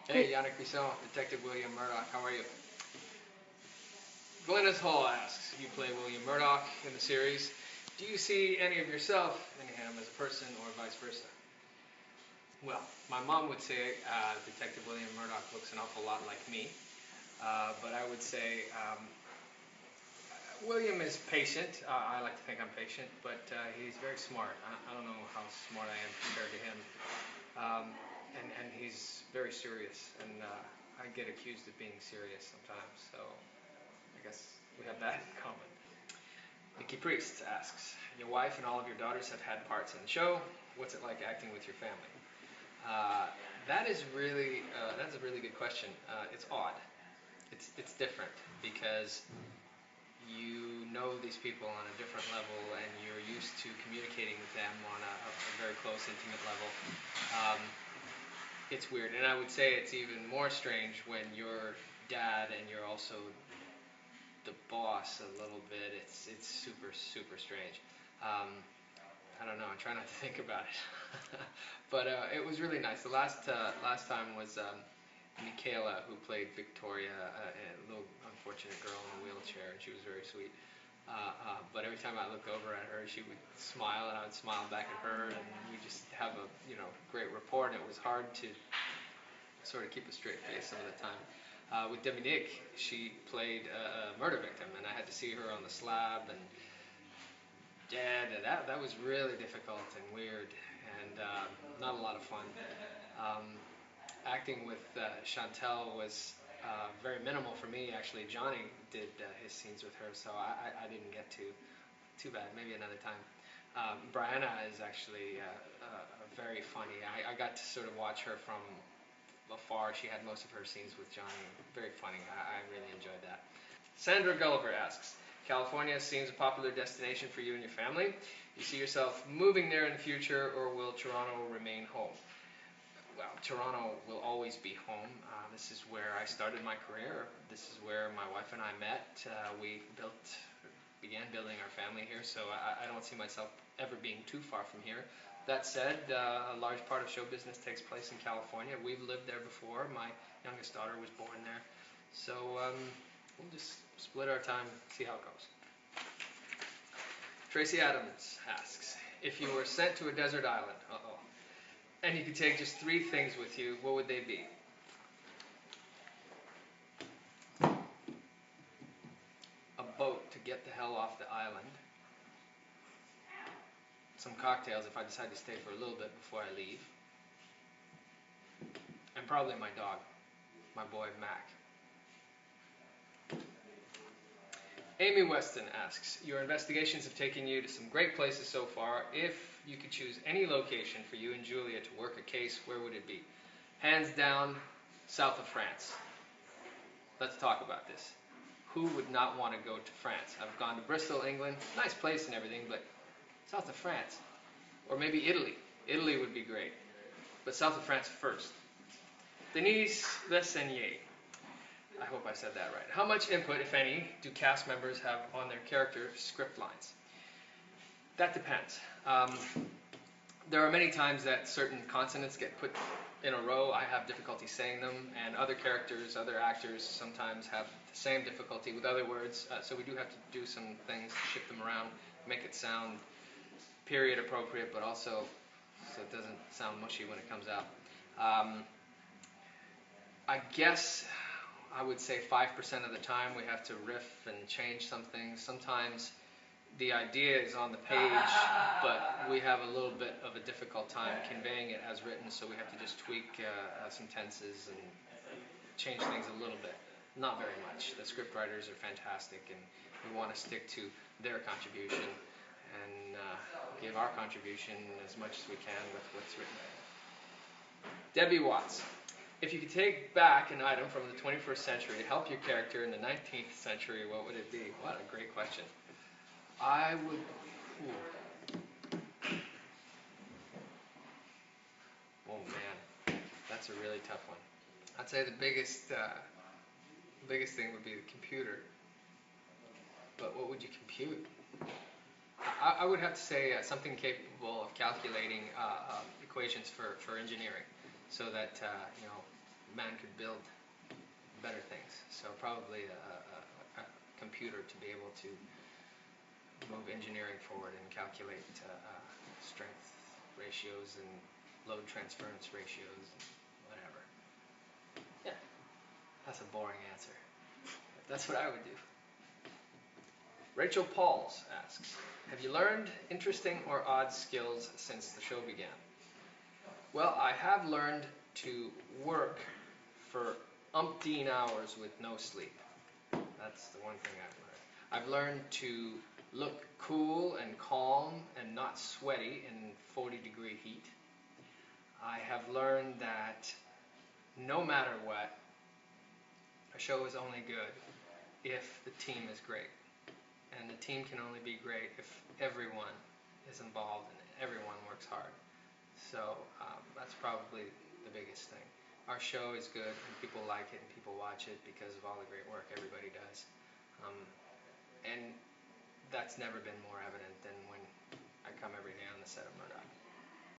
Hey, Yannick Bisson, Detective William Murdoch, how are you? Glennis Hall asks, you play William Murdoch in the series. Do you see any of yourself in him as a person or vice versa? Well, my mom would say Detective William Murdoch looks an awful lot like me, but I would say William is patient. I like to think I'm patient, but he's very smart. I don't know how smart I am compared to him. Um, and he's very serious, and I get accused of being serious sometimes, so I guess we have that in common. Nikki Priest asks, your wife and all of your daughters have had parts in the show. What's it like acting with your family? Uh, that's a really good question. It's odd. It's different because you know these people on a different level and you're used to communicating with them on a very close, intimate level. Um, it's weird, and I would say it's even more strange when you're dad and you're also the boss a little bit. It's super strange. Um, I don't know. I try not to think about it, but it was really nice. The last time was Michaela, who played Victoria, a little unfortunate girl in a wheelchair, and she was very sweet. But every time I look over at her, she would smile, and I would smile back at her, and we just have a great rapport. And it was hard to sort of keep a straight face some of the time. With Dominique, she played a murder victim, and I had to see her on the slab, and yeah, that was really difficult and weird, and not a lot of fun. Um, Acting with Chantel was very minimal for me. Actually, Johnny did his scenes with her, so I didn't get to. Too bad. Maybe another time. Brianna is actually very funny. I got to sort of watch her from afar. She had most of her scenes with Johnny. Very funny. I really enjoyed that. Sandra Gulliver asks, California seems a popular destination for you and your family. You see yourself moving there in the future, or will Toronto remain home? Well, Toronto will always be home. This is where I started my career. This is where my wife and I met. We began building our family here, so I don't see myself ever being too far from here. That said, a large part of show business takes place in California. We've lived there before. My youngest daughter was born there. So we'll just split our time, see how it goes. Tracy Adams asks, if you were sent to a desert island, and you could take just 3 things with you, what would they be? A boat to get the hell off the island, some cocktails if I decide to stay for a little bit before I leave, and probably my dog, my boy Mac. Amy Weston asks, your investigations have taken you to some great places so far. If you could choose any location for you and Julia to work a case, where would it be? Hands down, south of France. Let's talk about this. Who would not want to go to France? I've gone to Bristol, England, nice place and everything, but south of France. Or maybe Italy. Italy would be great. But south of France first. Denise Lessenier. I hope I said that right. How much input, if any, do cast members have on their character script lines? That depends. There are many times that certain consonants get put in a row. I have difficulty saying them, and other characters, other actors sometimes have the same difficulty with other words. So we do have to do some things to shift them around, make it sound period appropriate, but also so it doesn't sound mushy when it comes out. I guess I would say 5% of the time we have to riff and change some things. Sometimes the idea is on the page, but we have a little bit of a difficult time conveying it as written, so we have to just tweak some tenses and change things a little bit. Not very much. The script writers are fantastic, and we want to stick to their contribution and give our contribution as much as we can with what's written. Debbie Watts. If you could take back an item from the 21st century to help your character in the 19th century, what would it be? What a great question. I would... Oh man, that's a really tough one. I'd say the biggest thing would be the computer. But what would you compute? I would have to say something capable of calculating equations for engineering, so that man could build better things. So probably a computer to be able to move engineering forward and calculate strength ratios and load transference ratios, whatever. Yeah, that's a boring answer. That's what I would do. Rachel Pauls asks, have you learned interesting or odd skills since the show began? Well, I have learned to work for umpteen hours with no sleep. That's the one thing I've learned. I've learned to look cool and calm and not sweaty in 40-degree heat. I have learned that no matter what, a show is only good if the team is great. And the team can only be great if everyone is involved and everyone works hard. So that's probably the biggest thing. Our show is good and people like it and people watch it because of all the great work everybody does. And that's never been more evident than